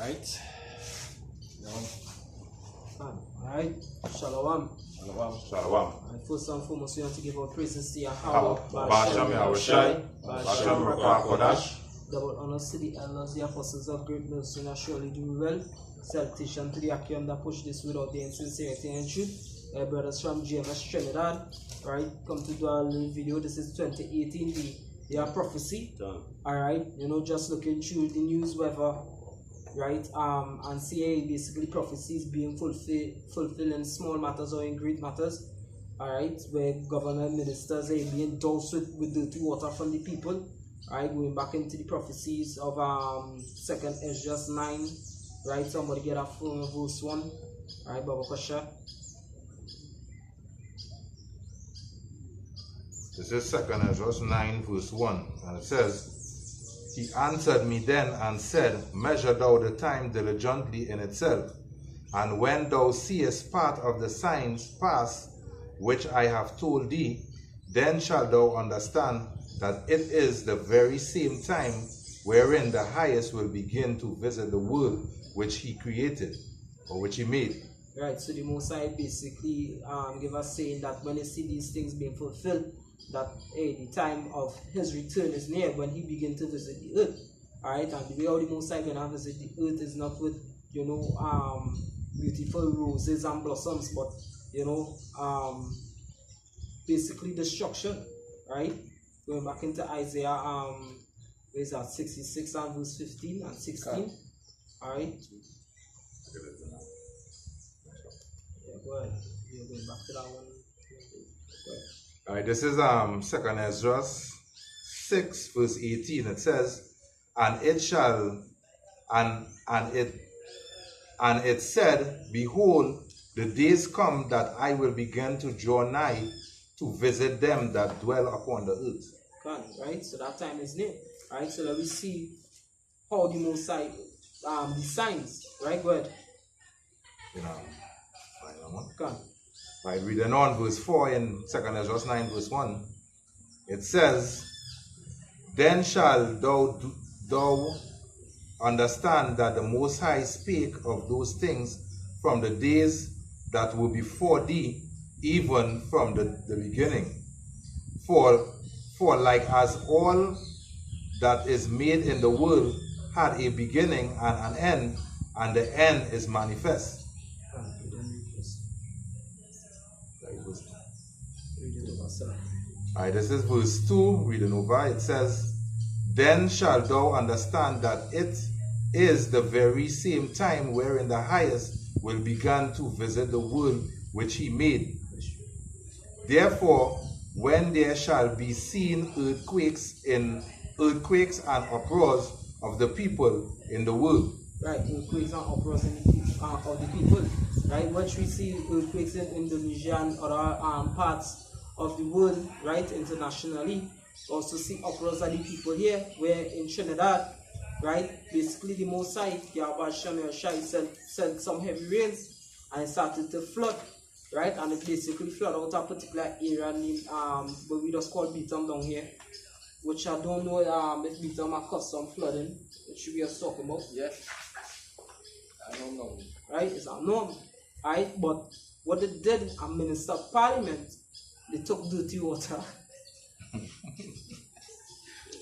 Right? Alright, Shalom. Shalom. And first and foremost, we want to give our praises to How Yahweh, Basham Yahushai, Basham Kodash. double honors to the elders, the apostles of great mercy, and surely do well. Salutation to the Akim that push this without the sincerity and truth. Brothers from GMS Trinidad, right? Come to do a little video. This is 2018, the prophecy. Alright, just looking through the news, whether, right? And seeing basically prophecies being fulfilled in small matters or in great matters. Alright, where governor and ministers are being doused with dirty water from the people. Alright, going back into the prophecies of 2nd Ezra 9. Right, somebody get that from verse 1. Alright, Baba Kasha. This is 2nd Ezra 9 verse 1, and it says, He answered me then and said, Measure thou the time diligently in itself, and when thou seest part of the signs pass, which I have told thee, then shalt thou understand that it is the very same time wherein the highest will begin to visit the world which he created, or which he made. Right, so the Most High basically give us saying that when you see these things being fulfilled, that the time of his return is near, when he begin to visit the earth. Alright, and the way how the Most High gonna visit the earth is not with, beautiful roses and blossoms, but, basically destruction, right? Going back into Isaiah, where is that, 66 and verse 15 and 16. Alright. Yeah, go ahead. You're going back to that one. Alright, this is 2nd Ezra 6 verse 18. It says, And it shall, and it said, Behold, the days come that I will begin to draw nigh to visit them that dwell upon the earth. Right, so that time is near. Right, so let me see how the Most High, the signs. Right, go ahead. By reading on verse 4 in 2nd Ezra 9 verse 1, it says, Then shall thou understand that the Most High spake of those things from the days that were before thee, even from the beginning. For like as all that is made in the world had a beginning and an end, and the end is manifest. Alright, this is verse 2, reading over. It says, Then shalt thou understand that it is the very same time wherein the highest will begin to visit the world which he made. Therefore, when there shall be seen earthquakes and uproars of the people in the world. Right, earthquakes and uproars of the people. Right, once we see earthquakes in Indonesia and other parts of the world, right, internationally, also see uproars of the people here, where in Trinidad, right, basically the Most High, Yahweh sent some heavy rains, and it started to flood, right, and it basically flooded out a particular area named, what we just call Beetham down here, which I don't know if Beetham are custom flooding, which we are talking about. Yeah. I don't know. Right, it's unknown. Right, but what they did, a minister of parliament, they took dirty water.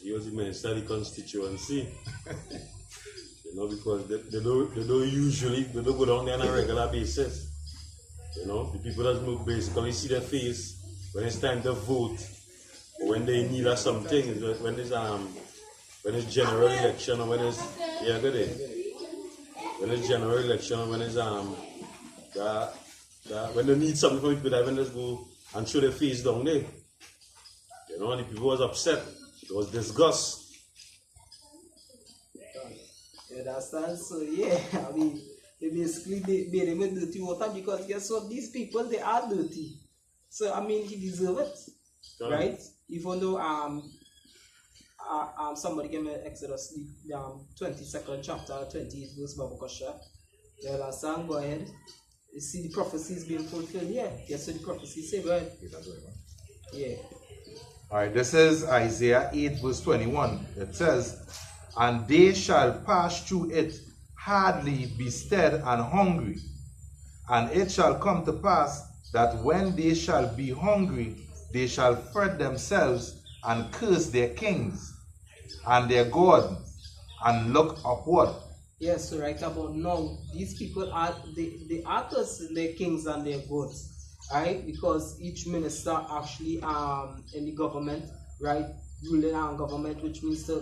He was the minister of the constituency. Because they don't go down there on a regular basis. The people that basically see their face when it's time to vote, or when they need something, when it's general election, or when it's when it's general election, or when it's when they need something from people, that just go and show their face down there. And the people was upset. It was disgust. You understand? So yeah, I mean, they basically made him with dirty water, because guess what? These people, they are dirty. So I mean, he deserves it, right? Even though somebody gave me Exodus 22nd chapter 28 verse Babakasha. You understand? Go ahead. You see the prophecies being fulfilled. Yeah. Yes, so the prophecies say, go ahead. Yeah. Alright, this is Isaiah 8 verse 21. It says, And they shall pass through it, hardly be stead and hungry. And it shall come to pass that when they shall be hungry, they shall fret themselves and curse their kings and their God and look upward. Yes, so right about now, these people are they are cursing their kings and their gods, right? Because each minister actually in the government, right, ruling our government, which means to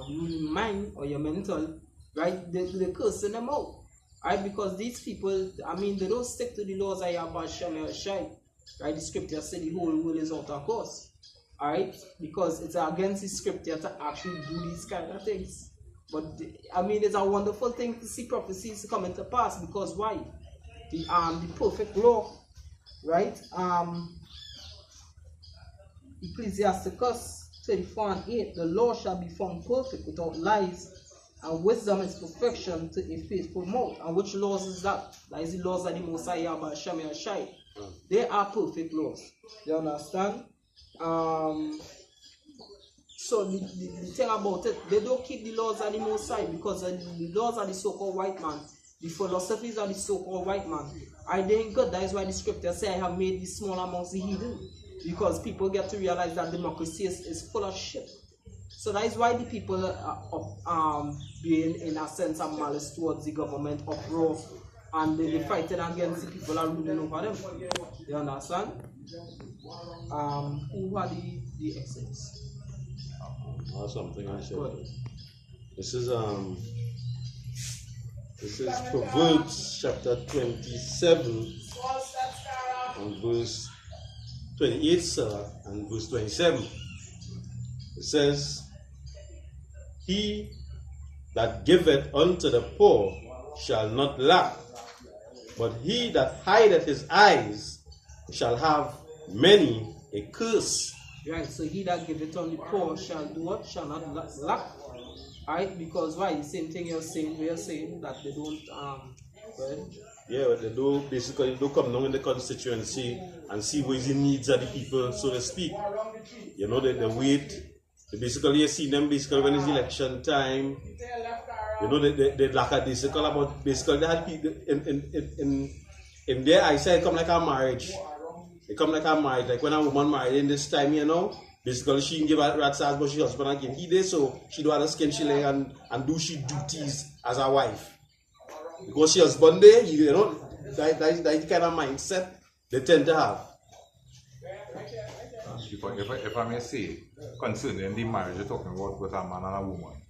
rule your mind or your mental, right? They're cursing them out, right? Because these people, I mean, they don't stick to the laws of Yahweh Shem Shai, right? The scripture said the whole world is out of course, alright? Because it's against the scripture to actually do these kind of things. But I mean, it's a wonderful thing to see prophecies come into pass, because why? The perfect law, right? Ecclesiasticus 34:8, the law shall be found perfect without lies, and wisdom is perfection to a faithful mouth. And which laws is that? That is the laws of the Most High Yahweh Shem Shai. They are perfect laws. You understand? So the thing about it, they don't keep the laws of the Most High, because the laws of the so-called white man, the philosophies of the so-called white man, they ain't good. That is why the scripture say, I have made this small amongst the heathen, because people get to realize that democracy is full of shit. So that is why the people are being, in a sense, of malice towards the government, uproar, and they're fighting against the people are ruling over them. You understand? Who are the exits? Something I said. This is Proverbs chapter 27 and verse 28, sir, and verse 27. It says, he that giveth unto the poor shall not lack, but he that hideth his eyes shall have many a curse. Right, so he that giveth on the poor shall do what? Shall not lack. Alright, because why? The same thing you're saying, we are saying that they don't well, yeah, but they do basically do come down in the constituency and see what is the needs of the people, so to speak. You know, they wait. They basically, you see them basically when it's election time. You know, they lack a disciple about basically they had people in their eyesight come like a marriage. They come like a marriage, like when a woman married in this time, you know, basically she can give a rat's ass, but she husband again. He did, so she do have a skin she lay and do she duties as a wife. Because she husband there, you know, that the kind of mindset they tend to have. If I may say, concerning the marriage you're talking about with a man and a woman,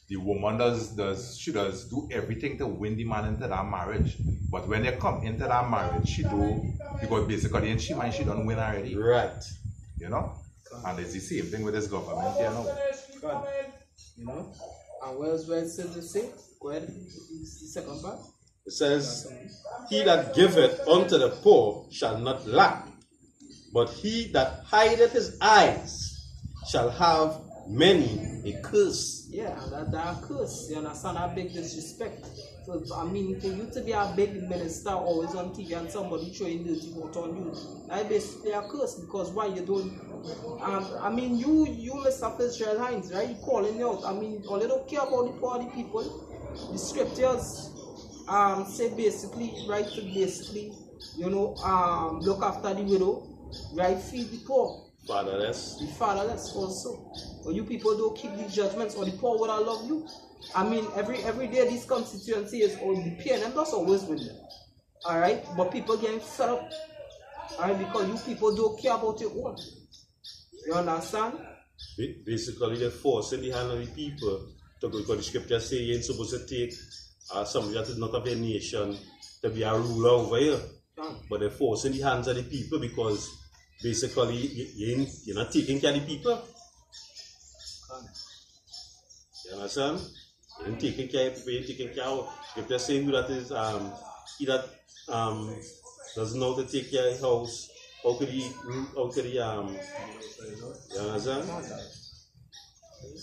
the woman does do everything to win the man into that marriage. But when they come into that marriage, she do, because basically in she mind she don't win already. Right. You know? And it's the same thing with this government, you know. You know? And where it says the same? Go ahead, the second part. It says, he that giveth unto the poor shall not lack, but he that hideth his eyes shall have many a curse. Yeah, that curse, you understand, that big disrespect. So, I mean, for you to be a big minister always on TV and somebody throwing dirty water on you, that basically a curse, because why you don't, I mean, you Mr. Fitzgerald Hines, right, you calling out, I mean, all you don't care about the poor, the people. The scriptures say basically, right, to basically, you know, look after the widow, right, feed the poor. Fatherless. The fatherless also. But you people don't keep these judgments, or the poor would love you. I mean, every day this constituency is on the pain, and that's always with them. Alright? But people getting fed up. Alright, because you people don't care about your own. You understand? Basically, they're forcing the hand of the people to go, because the scripture say you ain't supposed to take somebody that is not of a nation to be a ruler over here. But they're forcing the hands of the people, because basically you're not taking care of the people. You understand? You ain't taking care of people, you ain't taking care of. Scripture say who that is he that doesn't know how to take care of his house, how could he you understand?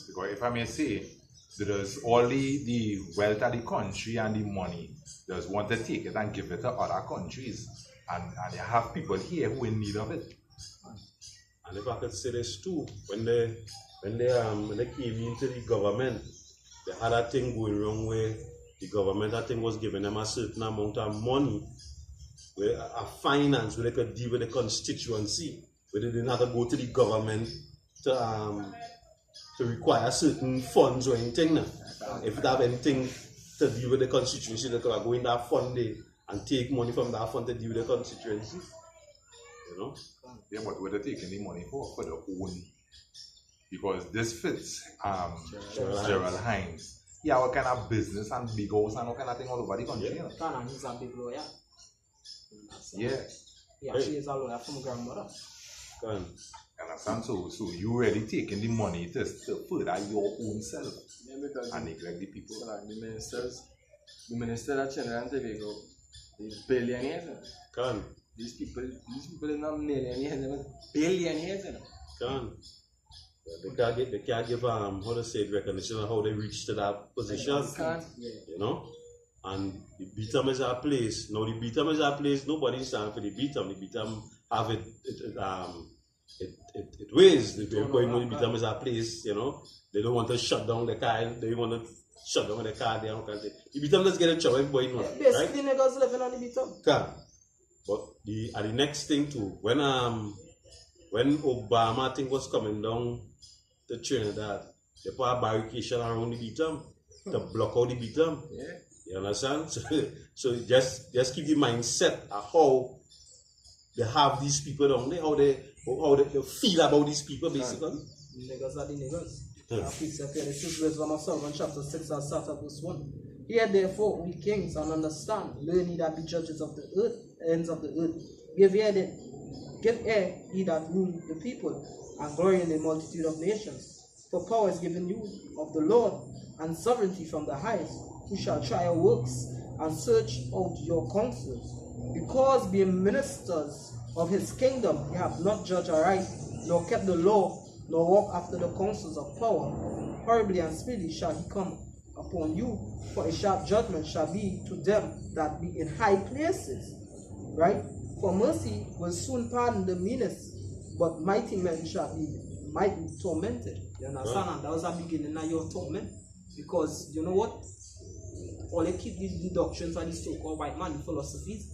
Because if I may say, there's only the wealth of the country and the money. There's want to take it and give it to other countries. And you have people here who are in need of it. And if I could say this too, when they came into the government, they had a thing going wrong where the government, I think, was giving them a certain amount of money, a finance, where they could deal with the constituency, where they didn't have to go to the government to require certain funds or anything. Now. If they have anything to deal with the constituency, they could go in that fund there and take money from that fund to deal with the constituency. You know? Yeah, but what they're taking the money for their own. Because this fits Gerald Hines. Yeah, what kind of business and big house and what kind of thing all over the country. Yeah. And he's a big lawyer. Yeah. He actually is a lawyer from grandmother. Understand? So you really taking the money to further your own self. Yeah, because And neglect the people. so like the minister of Trinidad and Tobago, the billionaires. These people are not millionaires, they're billionaires. They can't give how to say recognition of how they reach to that position. You know? And the Beatum is our place. Now the Beatum is our place, nobody's standing for the Beatum. The Beatum have it ways. Everybody know the Beatum is our place, you know. They don't want to shut down the car, they want to shut down the car there. The Beatum just get a job, everybody knows. Yeah, basically right? niggas living on the Beatum. But the next thing too, when Obama thing was coming down to Trinidad, they put a barricade around the Beatum to block out the Beatum. Yeah. You understand? So just keep the mindset of how they have these people down there, how they feel about these people basically. Niggas are the niggas. This is wisdom of Solomon chapter 6 and start at verse 1. Hear therefore, we kings, and understand, learn ye that be judges of the earth, ends of the earth. Give ear, ye that rule the people, and glory in the multitude of nations. For power is given you of the Lord, and sovereignty from the highest, who shall try your works, and search out your counsels. Because being ministers of his kingdom, ye have not judged aright, nor kept the law, nor walk after the counsels of power. Horribly and speedily shall he come upon you, for a sharp judgment shall be to them that be in high places. Right? For mercy will soon pardon the meanest, but mighty men shall be mightily tormented. You understand? And that was the beginning of your torment. Because you know what? All they keep the doctrines of the so-called white man philosophies.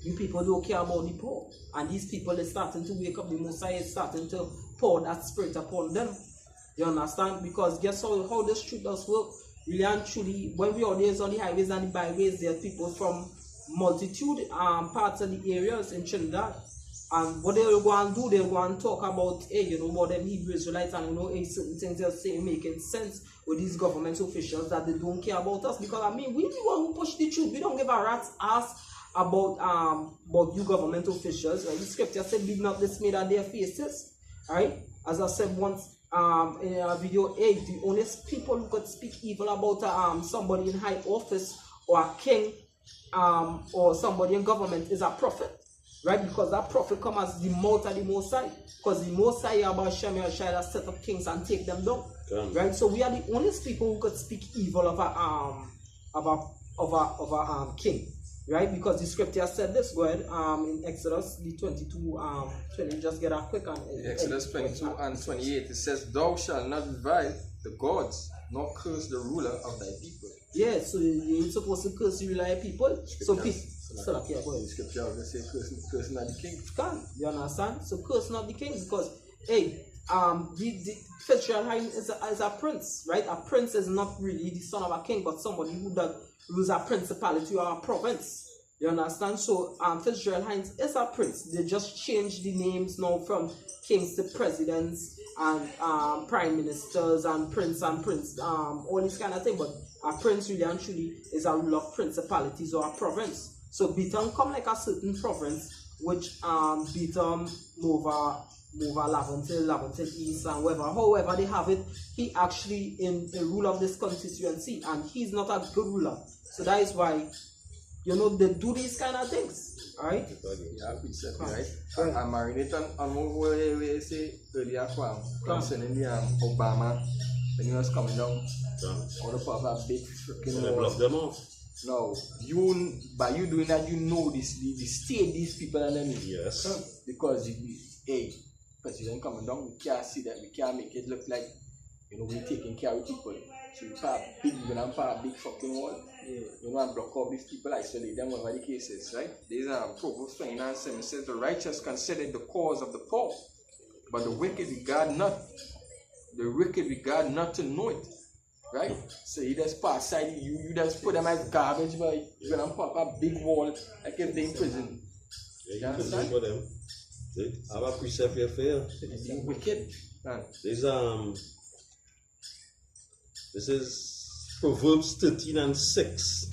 You people don't care about the poor. And these people are starting to wake up. The Messiah is starting to pour that spirit upon them. You understand? Because guess how this truth does work? Really and truly, when we are there on the highways and the byways, there are people from multitude parts of the areas in Trinidad. And what they'll go and do, they'll go and talk about, hey, you know, about them Hebrew Israelites, and you know, hey, certain things they're saying making sense with these government officials that they don't care about us. Because I mean, we the one who push the truth. We don't give a rat's ass about you government officials. Right? The scripture said, "Be not dismayed at their faces." Right? As I said once in a video 8, the only people who could speak evil about somebody in high office or a king or somebody in government is a prophet. Right? Because that prophet comes as the mouth of the Most High. Because the Most High about Shem shall set up kings and take them down. Right? So we are the only people who could speak evil of a king. Right? Because the scripture said this. Go ahead. In Exodus the 22, 20, just get a quick on Exodus 22 and 28, it says, "Thou shalt not revile the gods, nor curse the ruler of thy people." Yeah, so you're supposed to curse the ruler of people. So peace. So like, yeah, go ahead. The scripture will say, curse not the king. You understand? So curse not the king, because hey, the Fitzgerald Hines is a prince, right? A prince is not really the son of a king, but somebody who does rules a principality or a province. You understand? So Fitzgerald Hines is a prince. They just changed the names now from kings to presidents and prime ministers and prince all this kind of thing. But a prince really and truly is a ruler of principalities or a province. So Beatum come like a certain province, which Beatum, Nova, Laventille, East, and whatever. However they have it, he actually in a rule of this constituency, and he's not a good ruler. So that is why, you know, they do these kind of things, right? Yeah, right? I'm marinating on what we say earlier concerning the Obama when he was coming down. All the people have big freaking block them off. No, by you doing that, you know the state these people are in. Yes. Because hey, president coming down, we can't see that, we can't make it look like we taking care of people. So you put a big, you're gonna put a big fucking wall. Yeah. You know, and block off these people, isolate them, whatever the case is, right? There's Proverbs 29:7 says, the righteous consider the cause of the poor, but the wicked regard not. The wicked regard not to know it, right? So you just pass aside, you just put them as garbage, but you're gonna pop a big wall like if they're in prison. Yeah, You you understand? for them. See, I have a precept here for you. Being wicked, man. This is Proverbs 13:6.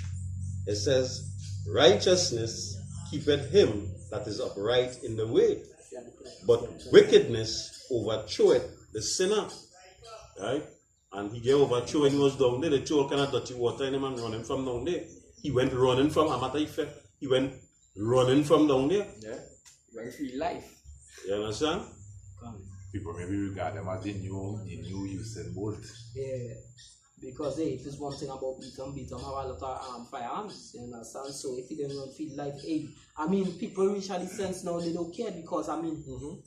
It says, righteousness keepeth him that is upright in the way, but wickedness overthroweth the sinner. Right? And he gave overthrow when he was down there. The throw kind of dirty water in him and running from down there. He went running from Amata Effect. He went running from down there. Yeah. You're going to feel life. You understand? People maybe regard them as the new Usain Bolt. Yeah, because hey, if it's one thing about Beaton have a lot of firearms, you understand? So if you don't feel like, hey, I mean, people reach a sense now they don't care because I mean,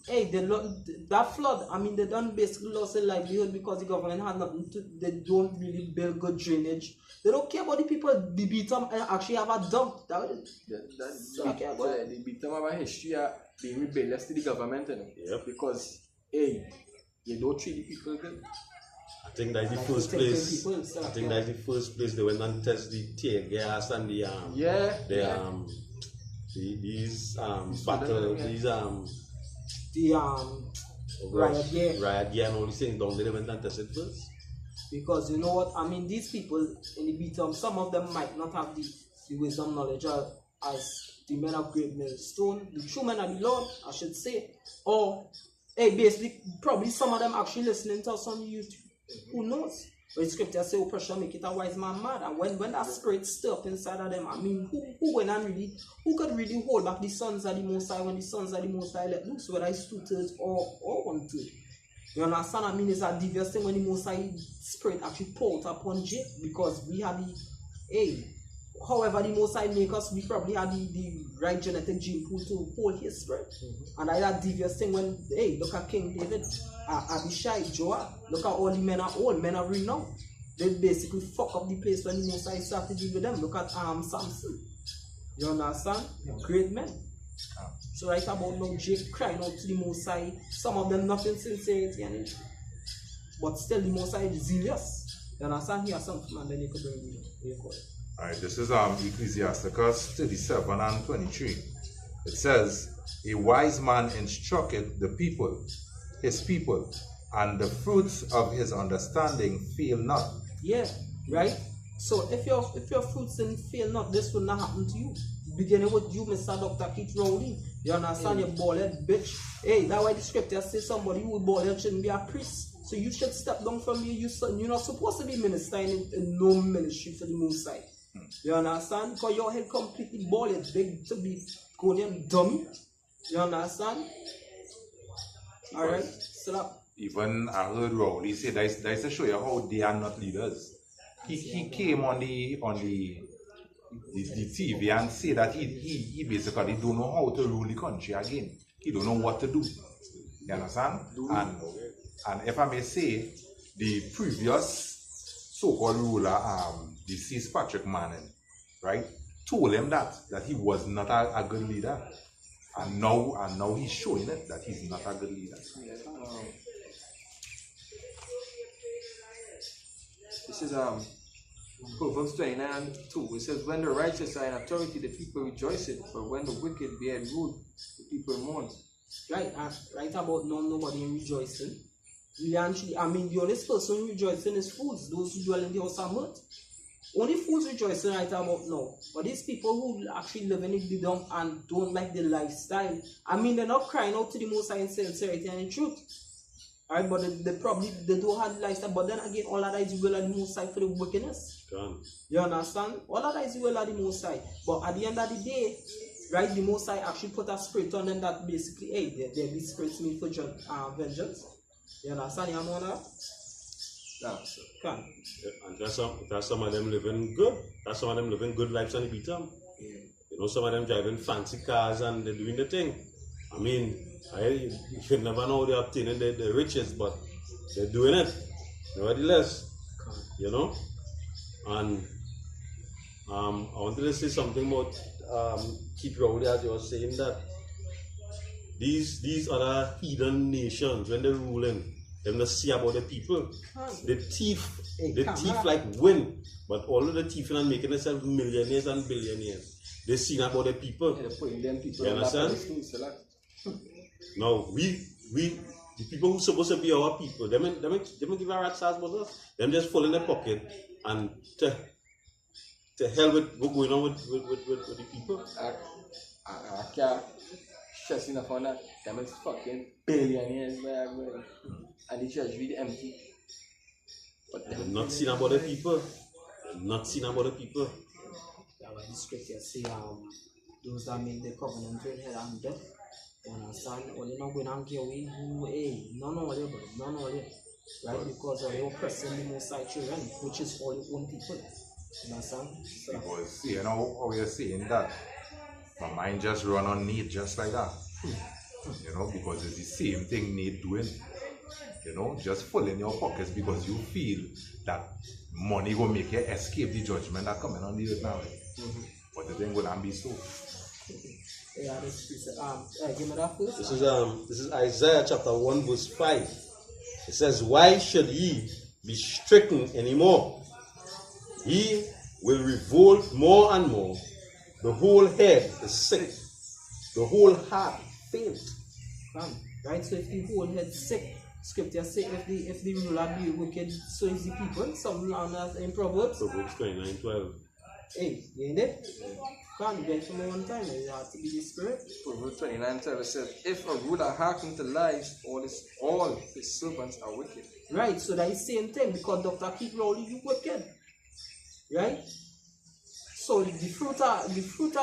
hey, that flood, I mean, they done basically lost their livelihood because the government had nothing to, they don't really build good drainage. They don't care about the people. The Beaton actually have a dump. The Beaton have a history of being rebellious to the government, you know? Yep. Because, hey, you don't treat the people good. I think that's the first place. I think that's the first place they went and test the tear gas and the these battle, these riot gear. Riot gear and all these things down there. They went and tested first. Because you know what, I mean, these people in the Beaton, some of them might not have the wisdom, knowledge as the men of Great Millstone, the true men of the Lord, I should say. Or, hey, basically, probably some of them actually listening to us on YouTube. Who knows? But the scripture says, oppression make it a wise man mad. And when that spirit stir up inside of them, I mean, who could really hold back the sons of the Most High when the sons of the Most High let loose, whether it's 2/3 or 1/3? You understand? I mean, it's a devious thing when the Most High spirit actually poured upon Jake, because we had however the Most High make us, we probably had the right genetic gene pool to hold his spirit. And I that devious thing when, hey, look at King David, Abishai, Joab, look at all the men are old, men are renowned. They basically fuck up the place when the Most High started to deal with them. Look at Samson. You understand? Great men. So right about now, Jake crying out to the Most High, some of them not in sincerity and it, but still the Most High is serious. You understand? He has something and then you could bring the record. Alright, this is Ecclesiasticus 37:23. It says, a wise man instructeth the people, his people, and the fruits of his understanding fail not. Yeah, right? So if your fruits didn't fail not, this would not happen to you. Beginning with you, Mr. Dr. Keith Rowley. You understand? You bald-head bitch. Hey, that's why the scripture says somebody who is bald-head shouldn't be a priest. So you should step down from here. You're not supposed to be ministering in no ministry for the Most High. You understand? Because your head completely bald-head, big to be going dummy. You understand? Alright, stop. Even I heard Rowley say that is to show you how they are not leaders. He came on the TV and say that he basically don't know how to rule the country again. He don't know what to do. You understand? And if I may say, the previous so-called ruler, deceased Patrick Manning, right, told him that he was not a good leader. And now he's showing it that he's not a good leader. This is Proverbs 29:2. It says, when the righteous are in authority, the people rejoice it, but when the wicked bear rule, the people mourn. Right about now, nobody rejoicing. Really, actually, I mean, the only person rejoicing is fools, those who dwell in the house of mirth. Only fools rejoicing right about now. But these people who actually live in the dump and don't like the lifestyle, I mean, they're not crying out to the Most High in sincerity and in truth. Alright, but they don't have the lifestyle. But then again, all of that is will of the Most High for the wickedness. You understand? All of that is will of the Most High. But at the end of the day, right, the Most High actually put a spirit on them that basically, hey, they're the spirits made for vengeance. You understand? You know that? Yeah, and there's some of them living good. There's some of them living good lives on the Beaton. Yeah. You know, some of them driving fancy cars and they're doing the thing. I mean, you should never know they're obtaining the riches, but they're doing it. Nevertheless, you know, and I wanted to say something about Keith Rowley, as you were saying that these other heathen nations, when they're ruling, them not see about the people. The thief, like win, but all of the thieving and making themselves millionaires and billionaires. They see about the people. Yeah, they're putting them people You on that understand? pedestal, so like, Now the people who supposed to be our people, them give a rat's ass about us. Them just fall in their pocket and to hell with what's going on with the people. I can't stress enough on that. Them is fucking billionaires, man. And the church really empty. But They're not seen about the people. They're not seen about the people. Yeah, well, the scripture say, those that make the covenant with hell and death, you understand? Well, you're not going to get away, none of them, right? Because they oppressing the Most High children, which is all your own people. You understand? So, Because, you know, how you're saying that, my mind just run on need just like that. You know, because it's the same thing need doing. You know, just full in your pockets because you feel that money will make you escape the judgment that coming on the earth now. But the thing will not be so. yeah, this is, give me that first. This is Isaiah chapter 1 verse 5. It says, "Why should ye be stricken anymore? Ye will revolt more and more. The whole head is sick. The whole heart faint." Right, so if the whole head sick, scripture say if the ruler be wicked, so is the people. Something like that in Proverbs. Proverbs 29:12. Hey, you ain't it? Can't get from one time, it has to be the spirit. Proverbs 29:12 says, if a ruler hearken to lies, all his servants are wicked. Right, so that is same thing because Dr. Keith Rowley, you wicked. Right? So the fruit are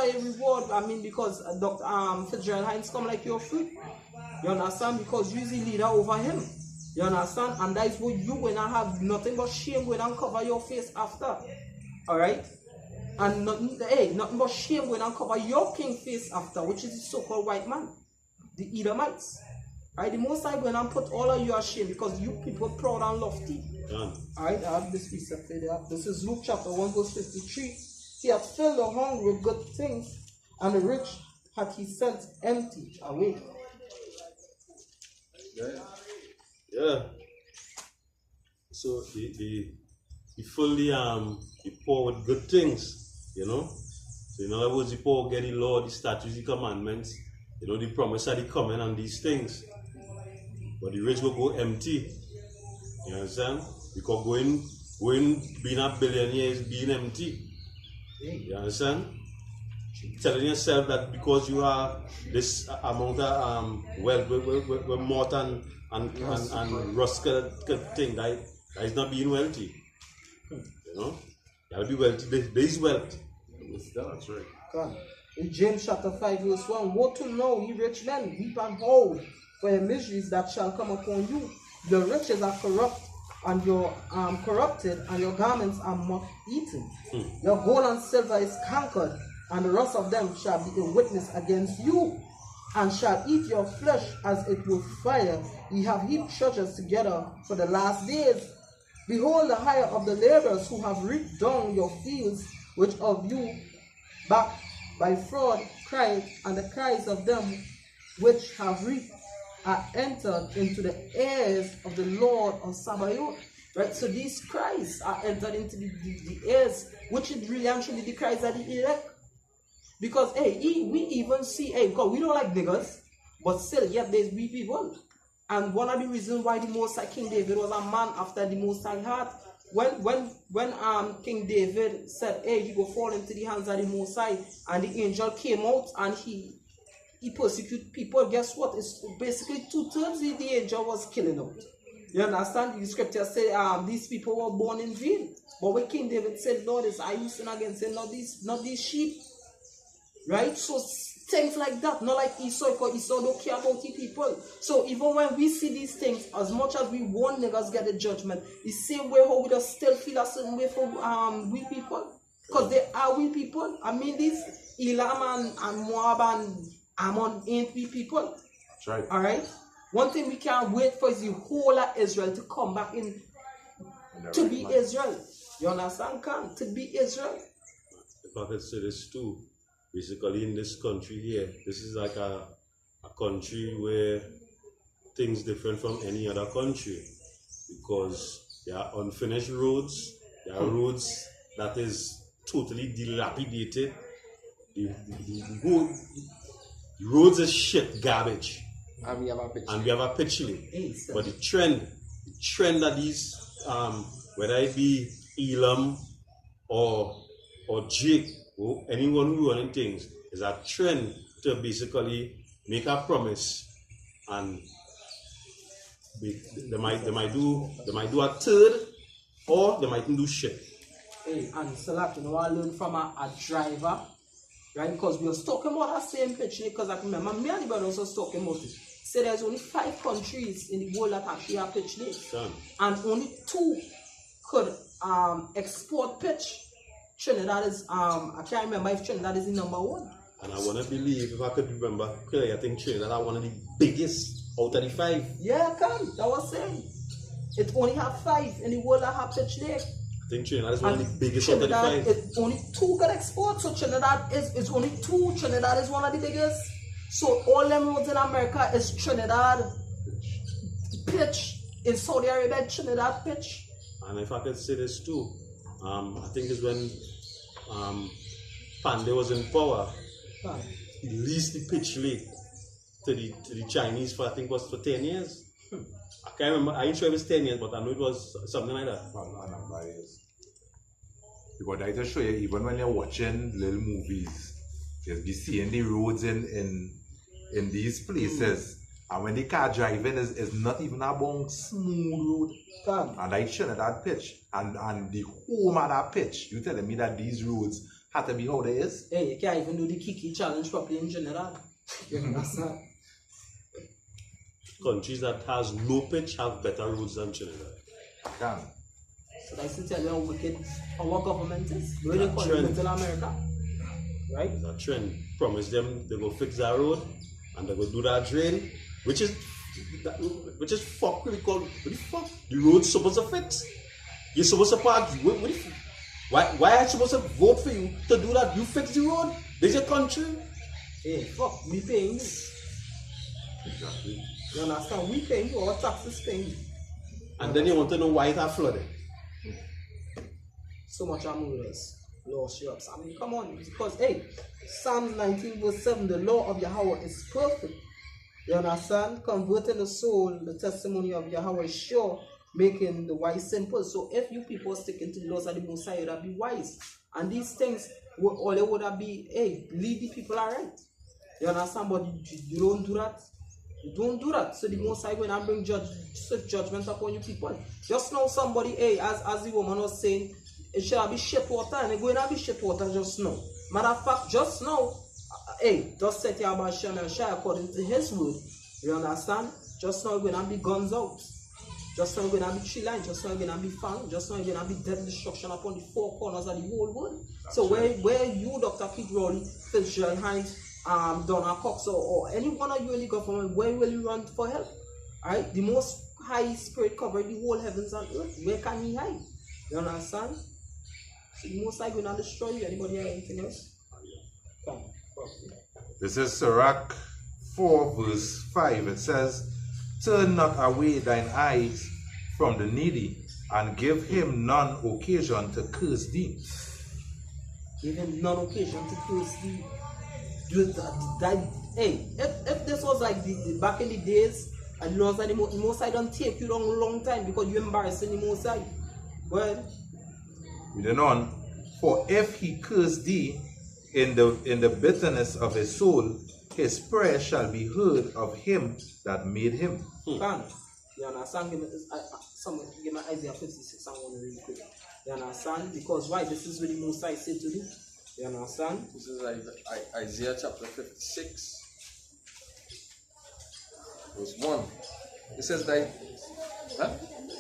a reward, I mean, because Dr. Fitzgerald Hines come like your fruit. You understand? Because you're the leader over him. You understand? And that is what you when I have nothing but shame when I cover your face after. Alright? And nothing but shame when I cover your king face after, which is the so-called white man. The Edomites. Right? The Most High going and put all of you ashamed because you people proud and lofty. Alright, I have this piece of video. This is Luke chapter 1 verse 53. He hath filled the hungry with good things, and the rich hath he sent empty away. Yeah. So he fill the poor with good things, you know. So in other words, the poor get the law, the statutes, the commandments, you know, the promise that he coming and these things. But the rich will go empty. You understand? Because going being a billionaire is being empty. You understand? Telling yourself that because you have this amount of wealth with moth and rust thing, that is not being wealthy. You know? You have to be wealthy. There is wealth. That's right. God. In James chapter 5 verse 1, woe to know, ye rich men, weep and howl for your miseries that shall come upon you. Your riches are corrupt, and your corrupted, and your garments are moth-eaten. Your gold and silver is cankered, and the rust of them shall be a witness against you, and shall eat your flesh as it will fire. Ye have heaped treasures together for the last days. Behold the hire of the laborers who have reaped down your fields, which of you back by fraud cried, and the cries of them which have reaped are entered into the ears of the Lord of Sabaoth. Right, so these cries are entered into the ears, which is really actually the cries of the elect. Because we even see, God, we don't like niggas, but still, yet there's we people. And one of the reasons why the Most High King David was a man after the Most High heart, when King David said, he will fall into the hands of the Most High, and the angel came out and he persecuted people, guess what? It's basically 2/3 the angel was killing out. You understand? The scripture say these people were born in vain. But when King David said, Lord, I you sin against him, not these sheep. Right? So things like that, not like Esau, because Esau don't care about the people. So even when we see these things, as much as we want niggas get the judgment, the same way how we just still feel a certain way for we people. Because they are we people. I mean, these Elam and Moab and Ammon ain't we people. That's right. Alright? One thing we can't wait for is the whole of Israel to come back in to be Israel. You understand, Khan? To be Israel. If I could say this too, basically in this country here, this is like a country where things different from any other country because there are unfinished roads, there are roads that is totally dilapidated. The roads is shit garbage. And we have a picture. And we have a pitch lane. Hey, sir. But the trend that these whether it be Elam or Jake or anyone who running things is a trend to basically make a promise and they might do a third or they mightn't do shit. Hey, and Salak, you know what I learned from a driver, right? Because we were talking about that same pitch, because I can remember me and the brother also talking about it. So there's only 5 countries in the world that actually have pitch league. And only 2 could export pitch. Trinidad is I can't remember if Trinidad is the number 1. And I wanna believe, if I could remember clearly, I think Trinidad are one of the biggest out of the 5. Yeah, come, that was saying. It only have 5 in the world that have pitch league. I think Trinidad is one of the biggest Trinidad, out of the 5. It, only 2 can export, so Trinidad is only 2. Trinidad is one of the biggest. So all them roads in America is Trinidad pitch. In Saudi Arabia, Trinidad pitch. And if I could say this too, I think it's when Pandey was in power, he leased the pitch league to the Chinese for I think was for 10 years. I can't remember, I ain't sure it was 10 years, but I know it was something like that. Because I just show you, even when you're watching little movies, you'll be seeing the roads in these places. And when the car driving is not even a bong smooth road. And I shouldn't that pitch. And the home of that pitch, you telling me that these roads have to be how they is? Hey, you can't even do the Kiki challenge properly in general. You understand? Countries that has no pitch have better roads than Trinidad. Can. So that's to tell you how wicked our government is. The way they call it Middle America. Right? It's a trend. Promise them they go fix that road and they go do that drain, which is fuck really called. What the fuck? The road's supposed to fix. You're supposed to park. Why are you supposed to vote for you to do that? You fix the road. This is your country. Hey, fuck, we paying you. Exactly. You understand? We paying you, our taxes paying you. And then you want to know why it has flooded. So much murders, lost ships. I mean, come on, because hey, Psalms 19 verse 7, the law of Yahweh is perfect. You understand? Converting the soul, the testimony of Yahweh is sure, making the wise simple. So if you people sticking to the laws of the Most High, you'd be wise. And these things, all they would be, hey, lead the people aright. You understand? But you don't do that. You don't do that. So the Most High going to bring judgment upon you people. Just now somebody, hey, as the woman was saying, it shall be shit water, and it's going to be shit water just now. Matter of fact, just now, hey, just set your about Shem and Shai according to his word. You understand? Just now, it's going to be guns out. Just now, it's going to be tree line. Just now, it's going to be fang. Just now, it's going to be death destruction upon the 4 corners of the whole world. So where you, Dr. Pete Rowley, Fitzgerald Hines, Donna Cox, or any one of you in the government, where will you run for help? Alright? The Most High Spirit covered the whole heavens and earth. Where can he hide? You understand? So the Most High going to destroy you. Anybody have anything else? Come. This is Sirach 4 verse 5. It says, turn not away thine eyes from the needy, and give him none occasion to curse thee. Give him none occasion to curse thee. Hey, if this was like the back in the days, and the laws of the Most High don't take you long time because you're embarrassing the Most High. Well, Reading on, for if he curse thee in the bitterness of his soul, his prayer shall be heard of him that made him. Can you understand? Someone give me Isaiah 56 and 1 really quick. You understand? Because why? This is what the Most High said to do. You understand? This is Isaiah chapter 56, verse 1. It says that,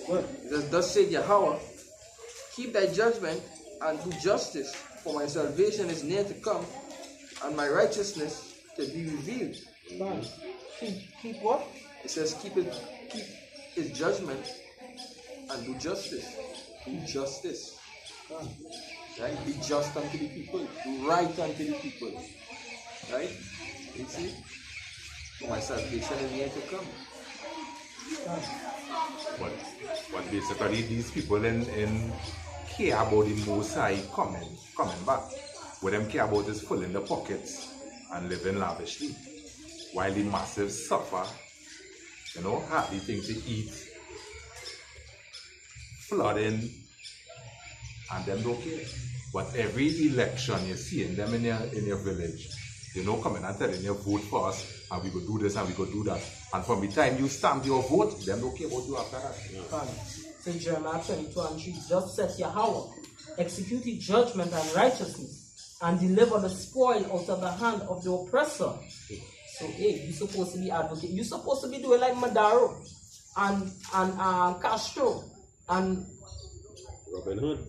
What? It says, thus said Yahweh, keep thy judgment and do justice, for my salvation is near to come, and my righteousness to be revealed. Can. Keep what? It says, keep his judgment and do justice, do justice. Right? Be just unto the people. Do right unto the people. Right? You see? My salvation is yet to come. But basically these people in care about the Most High coming back. What them care about is filling the pockets and living lavishly. While the masses suffer, hardly things to eat, flooding, and them don't care. But every election you see in them in your village, coming and telling you vote for us and we go do this and we go do that. And from the time you stamp your vote, them don't care about you after that. So Jeremiah 22:3, just set Yahweh, execute the judgment and righteousness, and deliver the spoil out of the hand of the oppressor. So hey, you're supposed to be advocate. You're supposed to be doing like Maduro and Castro and Robin Hood.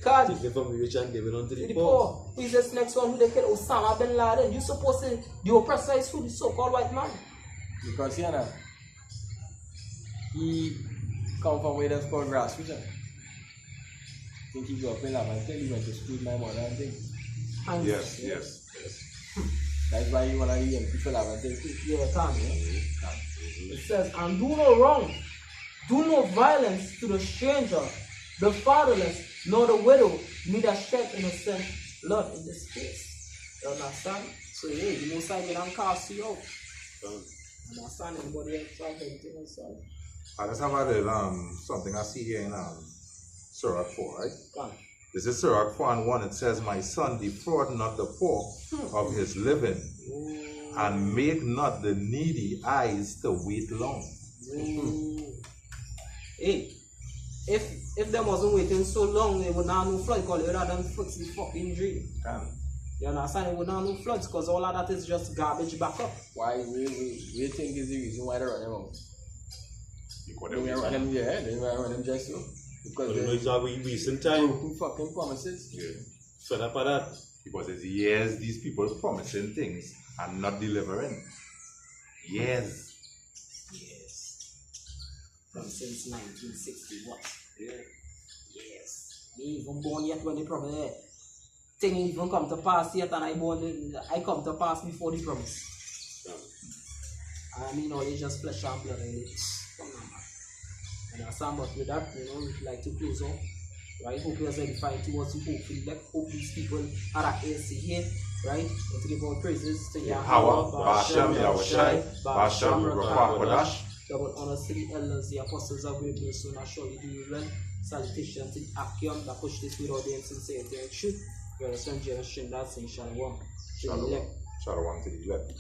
God. Take it from the rich and give it on to the The poor. poor. Who is this next one who they killed? Osama bin Laden. You're supposed to, the oppressor is who? The so-called white man. Because he come from where that's called grassroots. I think he grew up in Laventille, he went to school with my mother and things. And Yes. That's why he wanna be young people Laventille too. yeah, can. It says, and do no wrong, do no violence to the stranger, the fatherless, nor the widow, neither shed innocent blood in this case. You understand? So hey, the Most High can cast you out. Understand? Anybody else have anything inside? I just have a little something I see here in Sirach 4, right? Come. This is Sirach 4:1. It says, my son, defraud not the poor of his living, and make not the needy eyes to wait long. Hey, if them wasn't waiting so long, they would not know flood because they would have done fix the fucking dream. You understand? They would not know floods because all of that is just garbage backup. Why we think is the reason why they run them out. Because They run them, they run them just so. Because But you know, they it's how we wasting time. broken fucking promises. Fed up of that. Because it's years these people promising things and not delivering. Years. From since 1961. Yes. Me even born yet when the promise thing even come to pass yet, and I come to pass before the promise. I mean, all it's just flesh and blood and come on, man. And understand, but with that, we'd like to close off. Right? Hope you guys edifying towards you. Hope these people are at AC here. Right? And to give all praises to Yahweh, Bashem, Yahushai, Bashem, Ruach Kodash. Double honors to the elders, the apostles of great mercy, and I surely do you well. Salutations to the Achium that push this with audience sincerity and truth. Your son, James Shinda, Saint Shalom. Shalom to the left.